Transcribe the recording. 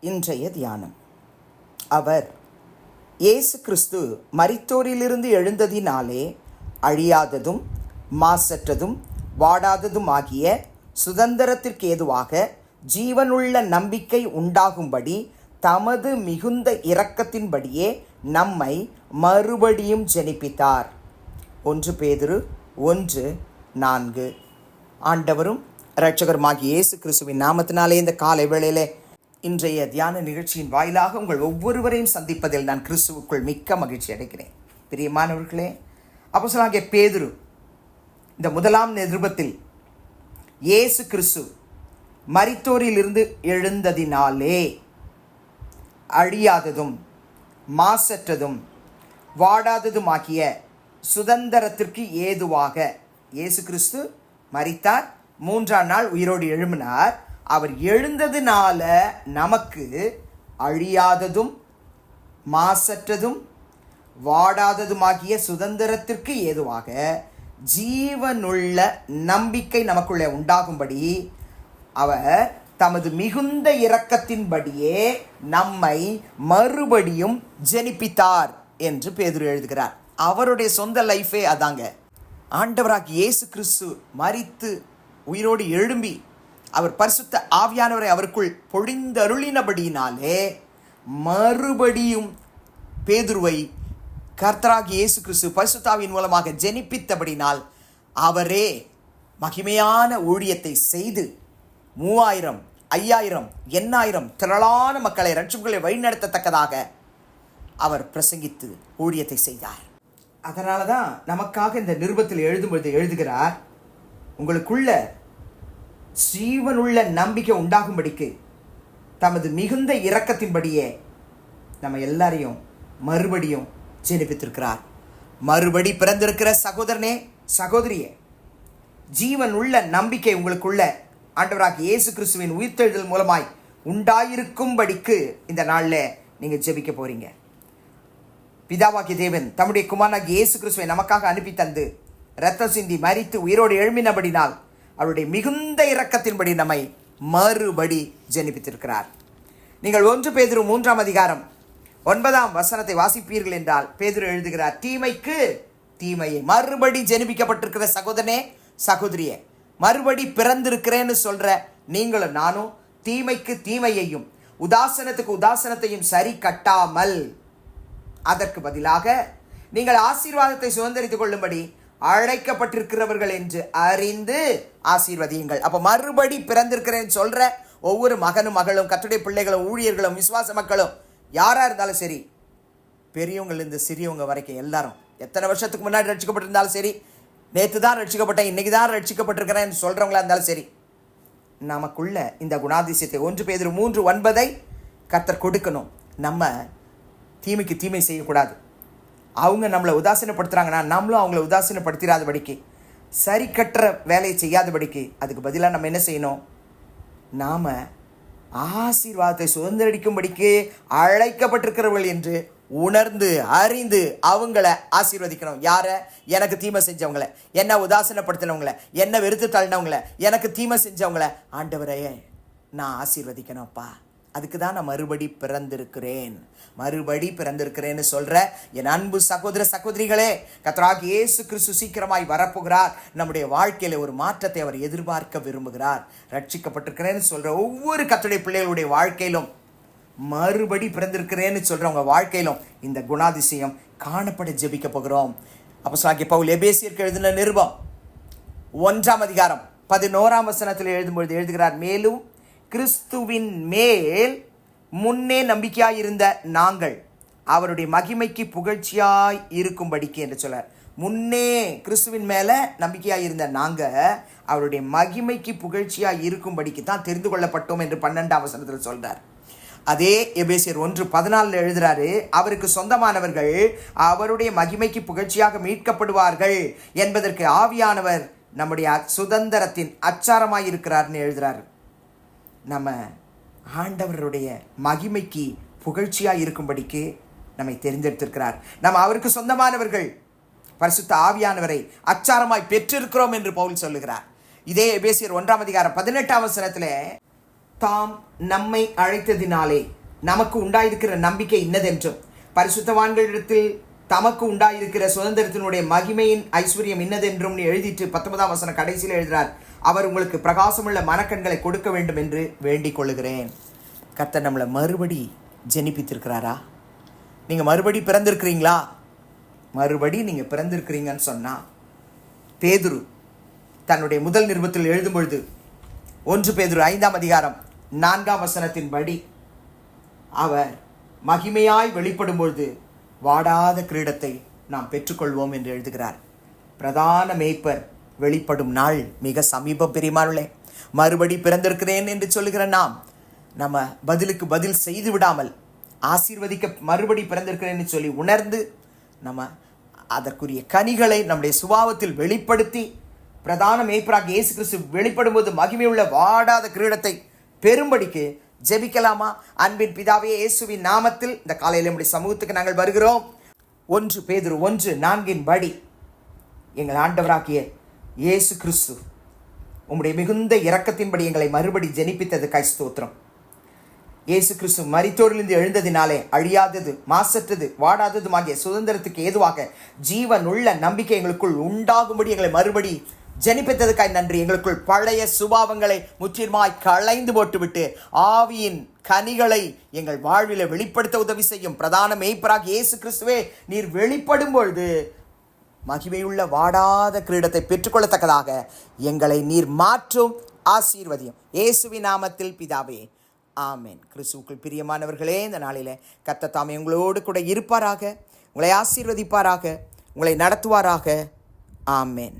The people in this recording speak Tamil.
இன்றைய தியானம். அவர் இயேசு கிறிஸ்து மரித்தோரிலிருந்து எழுந்ததினாலே அழியாததும் மாசற்றதும் வாடாததும் ஆகிய சுதந்திரத்திற்கு ஏதுவாக ஜீவனுள்ள நம்பிக்கை உண்டாகும்படி தமது மிகுந்த இரக்கத்தின்படியே நம்மை மறுபடியும் ஜெனிப்பித்தார். 1 பேதுரு 1:4. ஆண்டவரும் இரட்சகருமாகிய இயேசு கிறிஸ்துவின் நாமத்தினாலே இந்த காலை வேளையிலே இன்றைய தியான நிகழ்ச்சியின் வாயிலாக உங்கள் ஒவ்வொருவரையும் சந்திப்பதில் நான் கிறிஸ்துவுக்குள் மிக்க மகிழ்ச்சி அடைகிறேன். பிரியமானவர்களே, அப்போஸ்தலனாகிய பேதுரு இந்த முதலாம் நிருபத்தில் இயேசு கிறிஸ்து மரித்தோரிலிருந்து எழுந்ததினாலே அழியாததும் மாசற்றதும் வாடாததுமாகிய சுதந்திரத்திற்கு ஏதுவாக இயேசு கிறிஸ்து மரித்தார், 3ஆம் நாள் உயிரோடு எழும்பினார். அவர் எழுந்ததுனால நமக்கு அழியாததும் மாசற்றதும் வாடாததுமாகிய சுதந்திரத்திற்கு ஏதுவாக ஜீவனுள்ள நம்பிக்கை நமக்குள்ளே உண்டாகும்படி அவர் தமது மிகுந்த இரக்கத்தின்படியே நம்மை மறுபடியும் ஜெனிப்பித்தார் என்று பேதுரு எழுதுகிறார். அவருடைய சொந்த லைஃபே அதாங்க. ஆண்டவராகிய இயேசு கிறிஸ்து மரித்து உயிரோடு எழும்பி அவர் பரிசுத்த ஆவியானவரை அவருக்குள் பொழிந்தருளினபடியினாலே மறுபடியும் பேதுருவை கர்த்தராகிய இயேசு கிறிஸ்து பரிசுத்தாவின் மூலமாக ஜெனிப்பித்தபடினால் அவரே மகிமையான ஊழியத்தை செய்து 3000, 5000, 8000 திரளான மக்களை ரட்சிப்புகளை வழிநடத்தத்தக்கதாக அவர் பிரசங்கித்து ஊழியத்தை செய்தார். அதனால தான் நமக்காக இந்த நிருபத்தில் எழுதும்பொழுது எழுதுகிறார், உங்களுக்குள்ள ஜீவனுள்ள நம்பிக்கை உண்டாகும்படிக்கு தமது மிகுந்த இரக்கத்தின்படியே நம்ம எல்லாரையும் மறுபடியும் ஜெனிப்பித்திருக்கிறார். மறுபடி பிறந்திருக்கிற சகோதரனே, சகோதரியே, ஜீவன் உள்ள நம்பிக்கை உங்களுக்குள்ள ஆண்டவராகிய இயேசு கிறிஸ்துவின் உயிர்த்தெழுதல் மூலமாய் உண்டாயிருக்கும்படிக்கு இந்த நாளில் நீங்கள் ஜெபிக்க போறீங்க. பிதாவாகிய தேவன் தம்முடைய குமாரனாகிய இயேசு கிறிஸ்துவை நமக்காக அனுப்பி தந்து இரத்தம் சிந்தி மரித்து உயிரோடு எழும்பினபடினால் அவருடைய மிகுந்த இரக்கத்தின்படி நம்மை மறுபடி ஜெனிப்பித்திருக்கிறார். நீங்கள் 1 பேதுரு 3ஆம் அதிகாரம் 9ஆம் வசனத்தை வாசிப்பீர்கள் என்றால் பேதுரு எழுதுகிறார், தீமைக்கு தீமையை. மறுபடி ஜெனிப்பிக்கப்பட்டிருக்கிற சகோதரனே, சகோதரியே, மறுபடி பிறந்திருக்கிறேன்னு சொல்ற நீங்களும் நானும் தீமைக்கு தீமையையும் உதாசனத்துக்கு உதாசனத்தையும் சரி கட்டாமல் அதற்கு பதிலாக நீங்கள் ஆசீர்வாதத்தை சுதந்திரித்துக் கொள்ளும்படி அழைக்கப்பட்டிருக்கிறவர்கள் என்று அறிந்து ஆசீர்வதியுங்கள். அப்போ மறுபடி பிறந்திருக்கிறேன்னு சொல்ற ஒவ்வொரு மகனும் மகளும் கர்த்தருடைய பிள்ளைகளும் ஊழியர்களும் விசுவாச மக்களும் யாரா இருந்தாலும் சரி, பெரியவங்கள்லேருந்து சிறியவங்க வரைக்கும் எல்லாரும் எத்தனை வருஷத்துக்கு முன்னாடி ரட்சிக்கப்பட்டிருந்தாலும் சரி, நேற்று தான் ரட்சிக்கப்பட்டேன் இன்னைக்கு தான் ரட்சிக்கப்பட்டிருக்கிறேன்னு சொல்றவங்களா இருந்தாலும் சரி, நமக்குள்ள இந்த குணாதிசயத்தை 1 பேதுரு 3:9 கர்த்தர் கொடுக்கணும். நம்ம தீமைக்கு தீமை செய்யக்கூடாது. அவங்க நம்மளை உதாசீனப்படுத்துகிறாங்கன்னா நம்மளும் அவங்கள உதாசீனப்படுத்திடாதபடிக்கு, சரி கட்டுற வேலையை செய்யாதபடிக்கு அதுக்கு பதிலாக நம்ம என்ன செய்யணும்? நாம் ஆசீர்வாதத்தை சுதந்திரிக்கும்படிக்கு அழைக்கப்பட்டிருக்கிறவர்கள் என்று உணர்ந்து அறிந்து அவங்கள ஆசீர்வதிக்கணும். யாரை? எனக்கு தீமை செஞ்சவங்களை, என்ன உதாசீனப்படுத்தினவங்களை, என்ன வெறுத்து தள்ளினவங்களை, எனக்கு தீமை செஞ்சவங்களை ஆண்டவரையே நான் ஆசீர்வதிக்கணும்ப்பா. அதுக்கு தான் நான் மறுபடி பிறந்திருக்கிறேன்னு சொல்ற என் அன்பு சகோதர சகோதரிகளே, கர்த்தராகிய இயேசு கிறிஸ்து சீக்கிரமாய் வரப்போகிறார். நம்முடைய வாழ்க்கையில ஒரு மாற்றத்தை அவர் எதிர்பார்க்க விரும்புகிறார். ரட்சிக்கப்பட்டிருக்கிறேன்னு சொல்ற ஒவ்வொரு கர்த்தருடைய பிள்ளைகளுடைய வாழ்க்கையிலும், மறுபடி பிறந்திருக்கிறேன்னு சொல்றவங்க வாழ்க்கையிலும் இந்த குணாதிசயம் காணப்பட ஜெபிக்க போகிறோம். அப்போஸ்தலனாகிய பவுல் எபேசியருக்கு எழுதின நிருபம் 1ஆம் அதிகாரம் 11ஆம் வசனத்தில் எழுதும்பொழுது எழுதுகிறார், மேலும் கிறிஸ்துவின் மேல் முன்னே நம்பிக்கையாயிருந்த நாங்கள் அவருடைய மகிமைக்கு புகழ்ச்சியாய் இருக்கும்படிக்கு என்று சொல்றார். முன்னே கிறிஸ்துவின் மேல நம்பிக்கையாயிருந்த நாங்கள் அவருடைய மகிமைக்கு புகழ்ச்சியாய் இருக்கும்படிக்கு தான் தெரிந்து கொள்ளப்பட்டோம் என்று 12ஆம் வசனத்தில் சொல்றார். அதே எபேசியர் 1:14 எழுதுறாரு, அவருக்கு சொந்தமானவர்கள் அவருடைய மகிமைக்கு புகழ்ச்சியாக மீட்கப்படுவார்கள் என்பதற்கு ஆவியானவர் நம்முடைய சுதந்திரத்தின் அச்சாரமாய் இருக்கிறார்னு எழுதுறாரு. நம்ம ஆண்டவருடைய மகிமைக்கு புகழ்ச்சியாக இருக்கும்படிக்கு நம்மை தெரிந்தெடுத்திருக்கிறார். நம்ம அவருக்கு சொந்தமானவர்கள், பரிசுத்த ஆவியானவரை அச்சாரமாய் பெற்றிருக்கிறோம் என்று பவுல் சொல்லுகிறார். இதே எபேசியர் 1ஆம் அதிகாரம் 18ஆம் வசனத்தில் தாம் நம்மை அழைத்ததினாலே நமக்கு உண்டாயிருக்கிற நம்பிக்கை இன்னதென்றும் பரிசுத்தவான்களிடத்தில் தமக்கு உண்டாயிருக்கிற சுதந்திரத்தினுடைய மகிமையின் ஐஸ்வர்யம் இன்னதென்றும் எழுதிட்டு 19ஆம் வசனம் கடைசியில் எழுதுகிறார். அவர் உங்களுக்கு பிரகாசமுள்ள மனக்கண்களை கொடுக்க வேண்டும் என்று வேண்டிக் கொள்ளுகிறேன். கர்த்தர் நம்மளை மறுபடி ஜெனிப்பித்திருக்கிறாரா? நீங்கள் மறுபடி பிறந்திருக்கிறீங்களா? மறுபடி நீங்கள் பிறந்திருக்கிறீங்கன்னு சொன்னால் பேதுரு தன்னுடைய முதல் நிருபத்தில் எழுதும் பொழுது 1 பேதுரு 5ஆம் அதிகாரம் 4ஆம் வசனத்தின்படி அவர் மகிமையாய் வெளிப்படும் பொழுது வாடாத கிரீடத்தை நாம் பெற்றுக்கொள்வோம் என்று எழுதுகிறார். பிரதான மேய்ப்பர் வெளிப்படும் நாள் மிக சமீபம். பெரியமானே, மறுபடி பிறந்திருக்கிறேன் என்று சொல்லுகிற நம்ம பதிலுக்கு பதில் செய்து விடாமல் ஆசீர்வதிக்க மறுபடி பிறந்திருக்கிறேன்னு சொல்லி உணர்ந்து நம்ம அதற்குரிய கனிகளை நம்முடைய சுபாவத்தில் வெளிப்படுத்தி பிரதான மேய்ப்பராக இயேசு கிறிஸ்து வெளிப்படும் போது மகிமையுள்ள வாடாத கிரீடத்தை பெரும்படிக்கு ஜெபிக்கலாமா? அன்பின் பிதாவே, இயேசுவின் நாமத்தில் இந்த காலையில் நம்முடைய சமூகத்துக்கு நாங்கள் வருகிறோம். 1 பேதுரு 1:4 எங்கள் ஆண்டவராகிய இயேசு கிறிஸ்து உம்முடைய மிகுந்த இரக்கத்தின்படி எங்களை மறுபடி ஜெனிப்பித்தது ஸ்தோத்திரம். இயேசு கிறிஸ்து மரித்தோரிலிருந்து எழுந்ததினாலே அழியாதது, மாசற்றது, வாடாததுமாகிய சுதந்திரத்துக்கு ஏதுவாக ஜீவன் உள்ள நம்பிக்கை எங்களுக்குள் உண்டாகும்படி எங்களை மறுபடி ஜெனிப்பித்ததுக்காய் நன்றி. எங்களுக்குள் பழைய சுபாவங்களை முற்றிலுமாய் களைந்து போட்டுவிட்டு ஆவியின் கனிகளை எங்கள் வாழ்வில் வெளிப்படுத்த உதவி செய்யும். பிரதான மேய்ப்பராக இயேசு கிறிஸ்துவே நீர் வெளிப்படும் பொழுது மகிமையுள்ள வாடாத கிரீடத்தை பெற்றுக்கொள்ளத்தக்கதாக எங்களை நீர் மாற்றும், ஆசீர்வதியும். இயேசுவின் நாமத்தில் பிதாவே, ஆமென். கிறிஸ்துவுக்குள் பிரியமானவர்களே, இந்த நாளில் கர்த்தர் தாமே உங்களோடு கூட இருப்பாராக, உங்களை ஆசீர்வதிப்பாராக, உங்களை நடத்துவாராக. ஆமென்.